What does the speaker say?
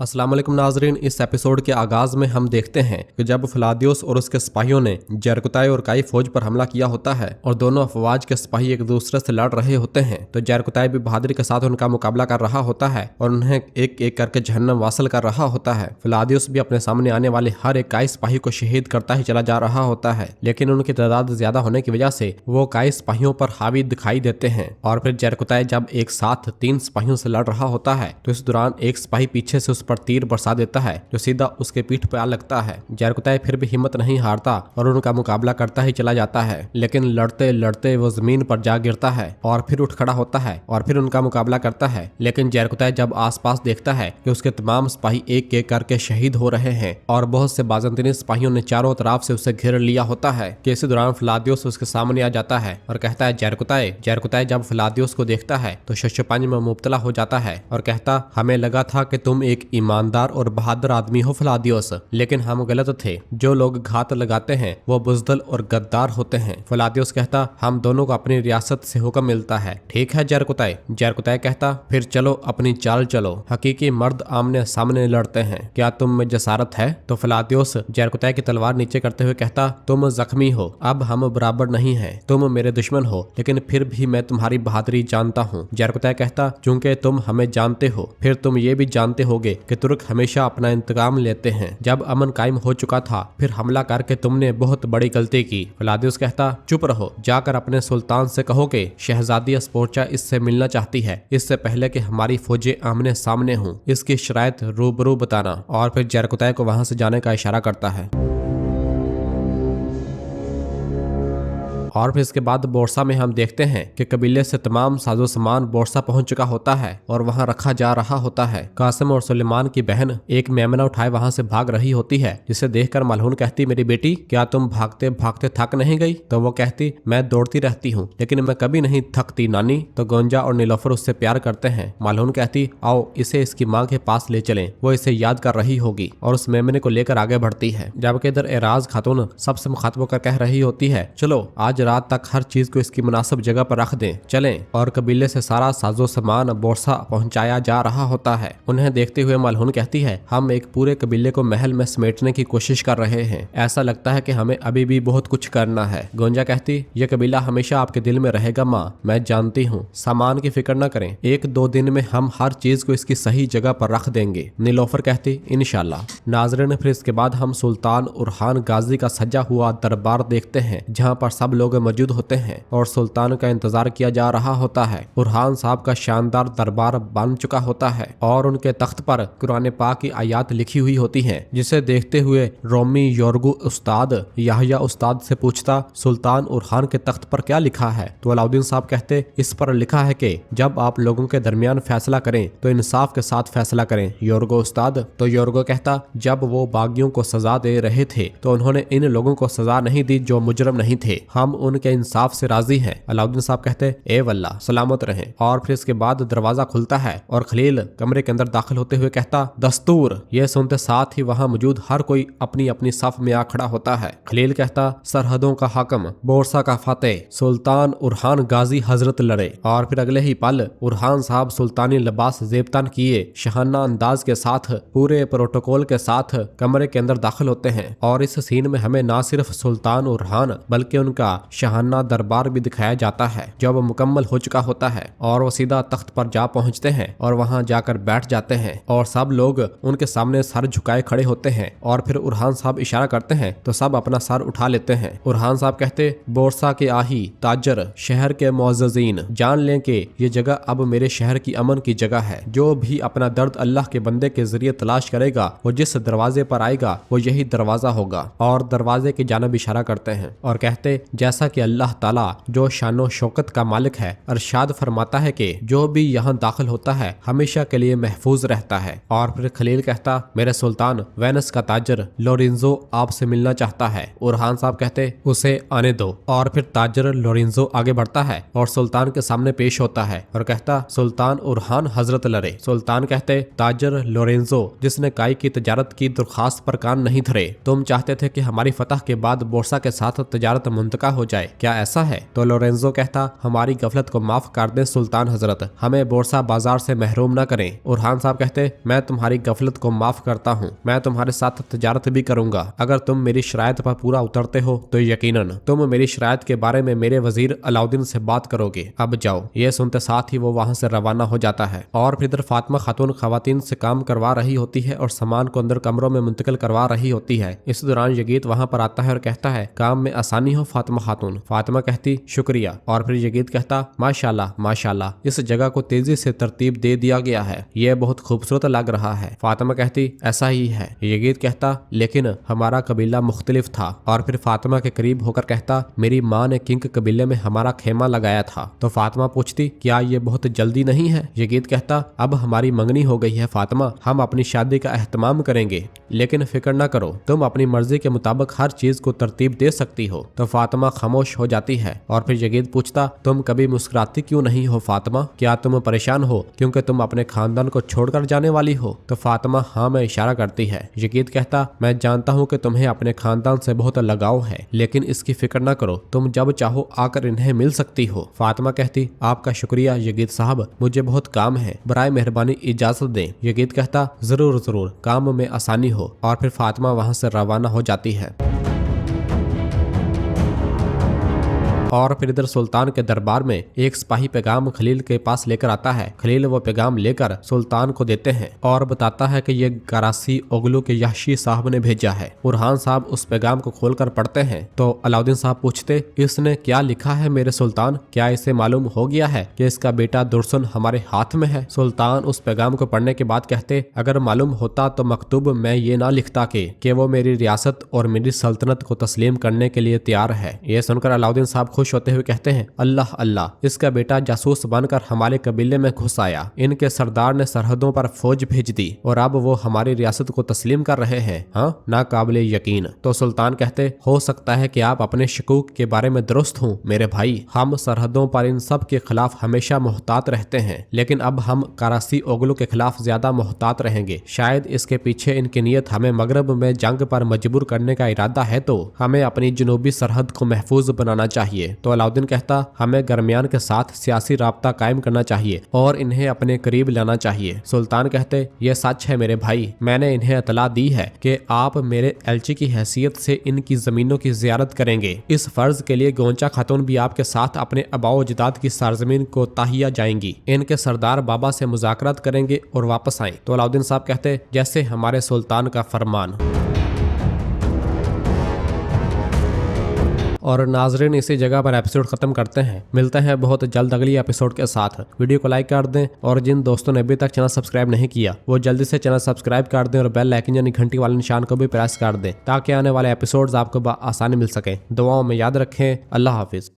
अस्सलाम वालेकुम नाजरीन। इस एपिसोड के आगाज में हम देखते हैं कि जब फ्लादियोस और उसके सिपाहियों ने जरकुताई और काई फौज पर हमला किया होता है और दोनों अफवाज के सिपाही एक दूसरे से लड़ रहे होते हैं तो जरकुताई भी बहादुरी के साथ उनका मुकाबला कर रहा होता है और उन्हें एक एक करके जहन्नम वासल कर रहा होता है। फ्लादियोस भी अपने सामने आने वाले हर एक काई सिपाही को शहीद करता ही चला जा रहा होता है, लेकिन उनकी तादाद ज्यादा होने की वजह से वो काई सिपाहियों पर हावी दिखाई देते हैं। और फिर जरकुताई जब एक साथ 3 सिपाहियों से लड़ रहा होता है तो इस दौरान एक सिपाही पीछे से उस पर तीर बरसा देता है जो सीधा उसके पीठ पर आ लगता है। जरकुताई फिर भी हिम्मत नहीं हारता और उनका मुकाबला करता ही चला जाता है, लेकिन लड़ते लड़ते वो जमीन पर जा गिरता है और फिर उठ खड़ा होता है और फिर उनका मुकाबला करता है। लेकिन जरकुताई जब आसपास देखता है कि उसके तमाम सिपाही एक एक करके शहीद हो रहे हैं और बहुत से बाज़ंतीनी सिपाहियों ने चारों तरफ से उसे घेर लिया होता है कि इसी दौरान फ्लादियोस उसके सामने आ जाता है और कहता है जरकुताई। जरकुताई जब फ्लादियोस को देखता है तो शशपानी में मुब्तला हो जाता है और कहता, हमें लगा था कि तुम एक ईमानदार और बहादुर आदमी हो फ्लादियोस, लेकिन हम गलत थे। जो लोग घात लगाते हैं वो बुज़दिल और गद्दार होते हैं। फ्लादियोस कहता, हम दोनों को अपनी रियासत से हुक्म मिलता है। ठीक है जरकुताई। जरकुताई कहता, फिर चलो अपनी चाल चलो, हकीकी मर्द आमने सामने लड़ते हैं, क्या तुम में जसारत है? तो फ्लादियोस जरकुताई की तलवार नीचे करते हुए कहता, तुम जख्मी हो, अब हम बराबर नहीं हैं। तुम मेरे दुश्मन हो लेकिन फिर भी मैं तुम्हारी बहादुरी जानता हूँ। जरकुताई कहता, चूंकि तुम हमें जानते हो फिर तुम ये भी जानते होगे कि तुर्क हमेशा अपना इंतकाम लेते हैं। जब अमन कायम हो चुका था फिर हमला करके तुमने बहुत बड़ी गलती की। फ्लादियोस कहता, चुप रहो, जाकर अपने सुल्तान से कहो कि शहजादी अस्पोर्चा इससे मिलना चाहती है, इससे पहले कि हमारी फौजें आमने सामने हों। इसकी शराइत रूबरू बताना। और फिर जरकुताई को वहां से जाने का इशारा करता है। और फिर इसके बाद बोरसा में हम देखते हैं कि कबीले से तमाम साजो सामान बोरसा पहुंच चुका होता है और वहां रखा जा रहा होता है। कासिम और सुलेमान की बहन एक मेमना उठाए वहां से भाग रही होती है, जिसे देखकर मलहून कहती, मेरी बेटी क्या तुम भागते भागते थक नहीं गई? तो वो कहती, मैं दौड़ती रहती हूँ लेकिन मैं कभी नहीं थकती नानी। तो गोंजा और नीलोफर उससे प्यार करते हैं। मलहून कहती, आओ इसे इसकी माँ के पास ले चलें, वो इसे याद कर रही होगी, और उस मेमने को लेकर आगे बढ़ती है। जबकि इधर एराज खातून सबसे मुखातब होकर कह रही होती है, चलो आज रात तक हर चीज को इसकी मुनासिब जगह पर रख दें, चलें। और कबीले से सारा साजो सामान बोरसा पहुंचाया जा रहा होता है। उन्हें देखते हुए मलहून कहती है, हम एक पूरे कबीले को महल में समेटने की कोशिश कर रहे हैं, ऐसा लगता है कि हमें अभी भी बहुत कुछ करना है। गोंजा कहती, यह कबीला हमेशा आपके दिल में रहेगा माँ, मैं जानती हूँ, सामान की फिक्र न करें, 1-2 दिन में हम हर चीज को इसकी सही जगह पर रख देंगे। नीलोफर कहती, इंशाल्लाह। नाजरीन, फिर इसके बाद हम सुल्तान उरहान गाजी का सजा हुआ दरबार देखते हैं, जहाँ पर सब लोग मौजूद होते हैं और सुल्तान का इंतजार किया जा रहा होता है। उरहान साहब का शानदार दरबार बन चुका होता है और उनके तख्त पर कुरान पाक की आयात लिखी हुई होती हैं, जिसे देखते हुए रोमी योरगु उस्ताद याहिया उस्ताद से पूछता, सुल्तान उरहान के तख्त पर क्या लिखा है? तो अलाउद्दीन साहब कहते, इस पर लिखा है कि जब आप लोगों के दरमियान फैसला करें तो इंसाफ के साथ फैसला करें। योरगो उस्ताद। तो योरगो कहता, जब वो बागियों को सजा दे रहे थे तो उन्होंने इन लोगों को सजा नहीं दी जो मुजरम नहीं थे, हम उनके इंसाफ से राजी हैं। अलाउद्दीन साहब कहते, ए वल्लाह, सलामत रहें। और फिर इसके बाद दरवाजा खुलता है और खलील कमरे के अंदर दाखिल होते हुए कहता, दस्तूर। यह सुनते साथ ही वहां मौजूद हर कोई अपनी अपनी सफ में आ खड़ा होता है। खलील कहता, सरहदों का हाकम, बोरसा का फातेह, सुल्तान उरहान गाजी हजरत लड़े। और फिर अगले ही पल उरहान साहब सुल्तानी लिबास जेबतान किए शहाना अंदाज के साथ पूरे प्रोटोकॉल के साथ कमरे के अंदर दाखिल होते हैं। और इस सीन में हमें न सिर्फ सुल्तान उरहान बल्कि उनका शहाना दरबार भी दिखाया जाता है, जब मुकम्मल हो चुका होता है और वो सीधा तख्त पर जा पहुंचते हैं और वहां जाकर बैठ जाते हैं और सब लोग उनके सामने सर झुकाए खड़े होते हैं। और फिर उरहान साहब इशारा करते हैं तो सब अपना सर उठा लेते हैं। उरहान साहब कहते, बोरसा के आही ताजर, शहर के मुअज़्ज़िज़ीन, जान लें कि ये जगह अब मेरे शहर की अमन की जगह है। जो भी अपना दर्द अल्लाह के बंदे के जरिए तलाश करेगा वो जिस दरवाजे पर आएगा वो यही दरवाजा होगा। और दरवाजे की जानिब इशारा करते हैं और कहते, जैसा कि अल्लाह ताला जो शानो शौकत का मालिक है अरशाद फरमाता है कि जो भी यहाँ दाखिल होता है हमेशा के लिए महफूज रहता है। और फिर खलील कहता, मेरे सुल्तान वेनस का ताजर लोरेंजो आपसे मिलना चाहता है। उरहान साहब कहते, उसे आने दो। और फिर ताजर लोरेंजो आगे बढ़ता है और सुल्तान के सामने पेश होता है और कहता, सुल्तान उरहान हजरत लड़े। सुल्तान कहते, ताजर लोरेंजो जिसने काई की तजारत की दरखास्त पर कान नहीं धरे, तुम चाहते थे कि हमारी फतह के बाद बोरसा के साथ तजारत मुंतका हो हो जाए, क्या ऐसा है? तो लोरेंजो कहता, हमारी गफलत को माफ कर दें सुल्तान हजरत, हमें बोरसा बाजार से महरूम न करें। उरहान साहब कहते, मैं तुम्हारी गफलत को माफ करता हूँ, मैं तुम्हारे साथ तजारत भी करूंगा अगर तुम मेरी शरायत पर पूरा उतरते हो तो यकीनन तुम मेरी शरायत के बारे में मेरे वजीर अलाउद्दीन से बात करोगे, अब जाओ। ये सुनते साथ ही वो वहां से रवाना हो जाता है। और फिर इधर फातिमा खातून खवातीन से काम करवा रही होती है और सामान को अंदर कमरों में मुंतकिल करवा रही होती है। इस दौरान यगीत वहां पर आता है और कहता है, काम में आसानी हो फातिमा खातून। फातिमा कहती, शुक्रिया। और फिर यगीत कहता, माशाल्लाह माशाल्लाह, इस जगह को तेजी से तरतीब दे दिया गया है, यह बहुत खूबसूरत लग रहा है। फातिमा कहती, ऐसा ही है। यगीत कहता, लेकिन हमारा कबीला मुख्तलिफ था। और फिर फातिमा के करीब होकर कहता, मेरी माँ ने किंग कबीले में हमारा खेमा लगाया था। तो फातिमा पूछती, क्या ये बहुत जल्दी नहीं है? यगीत कहता, अब हमारी मंगनी हो गई है फातिमा, हम अपनी शादी का एहतमाम करेंगे, लेकिन फिक्र न करो, तुम अपनी मर्जी के मुताबिक हर चीज को तरतीब दे सकती हो। तो फातिमा खामोश हो जाती है। और फिर यगीत पूछता, तुम कभी मुस्कुराती क्यों नहीं हो फातिमा? क्या तुम परेशान हो क्योंकि तुम अपने खानदान को छोड़कर जाने वाली हो? तो फातिमा हाँ में इशारा करती है। यगीत कहता, मैं जानता हूँ कि तुम्हें अपने खानदान से बहुत लगाव है, लेकिन इसकी फिक्र न करो, तुम जब चाहो आकर इन्हें मिल सकती हो। फातिमा कहती, आपका शुक्रिया यगीत साहब, मुझे बहुत काम है, बराए मेहरबानी इजाजत दें। यगीत कहता, जरूर जरूर, काम में आसानी हो। और फिर फातिमा वहां से रवाना हो जाती है। और फिर इधर सुल्तान के दरबार में एक सिपाही पैगाम खलील के पास लेकर आता है। खलील वो पैगाम लेकर सुल्तान को देते हैं और बताता है कि ये करासी ओगलू के याशी साहब ने भेजा है। उरहान साहब उस पैगाम को खोलकर पढ़ते हैं तो अलाउद्दीन साहब पूछते, इसने क्या लिखा है मेरे सुल्तान? क्या इसे मालूम हो गया है कि इसका बेटा दुर्सन हमारे हाथ में है? सुल्तान उस पैगाम को पढ़ने के बाद कहते, अगर मालूम होता तो मकतूब मैं ये ना लिखता कि वो मेरी रियासत और मेरी सल्तनत को तस्लीम करने के लिए तैयार है। ये सुनकर अलाउद्दीन साहब खुश होते हुए कहते हैं, अल्लाह अल्लाह, इसका बेटा जासूस बनकर हमारे कबीले में घुस आया, इनके सरदार ने सरहदों पर फौज भेज दी और अब वो हमारी रियासत को तस्लीम कर रहे हैं। हाँ, नाकाबिले यकीन। तो सुल्तान कहते, हो सकता है कि आप अपने शकूक के बारे में दुरुस्त हूँ मेरे भाई, हम सरहदों पर इन सब के खिलाफ हमेशा मोहतात रहते हैं, लेकिन अब हम करासी ओगलू के खिलाफ ज्यादा मोहतात रहेंगे। शायद इसके पीछे इनकी नीयत हमें मगरब में जंग पर मजबूर करने का इरादा है, तो हमें अपनी जनूबी सरहद को महफूज बनाना चाहिए। तो अलाउद्दीन कहता, हमें दरमियान के साथ सियासी राब्ता कायम करना चाहिए और इन्हें अपने करीब लाना चाहिए। सुल्तान कहते, ये सच है मेरे भाई, मैंने इन्हें इतला दी है कि आप मेरे एलची की हैसियत से इनकी जमीनों की जियारत करेंगे। इस फर्ज के लिए गोंचा खातून भी आपके साथ अपने अबाओ अजदाद की सरजमीन को ताहिया जाएंगी, इनके सरदार बाबा से मुज़ाकरात करेंगे और वापस आएं। तो अलाउद्दीन साहब कहते, जैसे हमारे सुल्तान का फरमान। और नाजरीन, इसी जगह पर एपिसोड खत्म करते हैं। मिलते हैं बहुत जल्द अगली एपिसोड के साथ। वीडियो को लाइक कर दें और जिन दोस्तों ने अभी तक चैनल सब्सक्राइब नहीं किया वो जल्दी से चैनल सब्सक्राइब कर दें और बेल आइकन यानी घंटी वाले निशान को भी प्रेस कर दें ताकि आने वाले एपिसोड्स आपको आसानी मिल सके। दुआओं में याद रखें। अल्लाह हाफिज।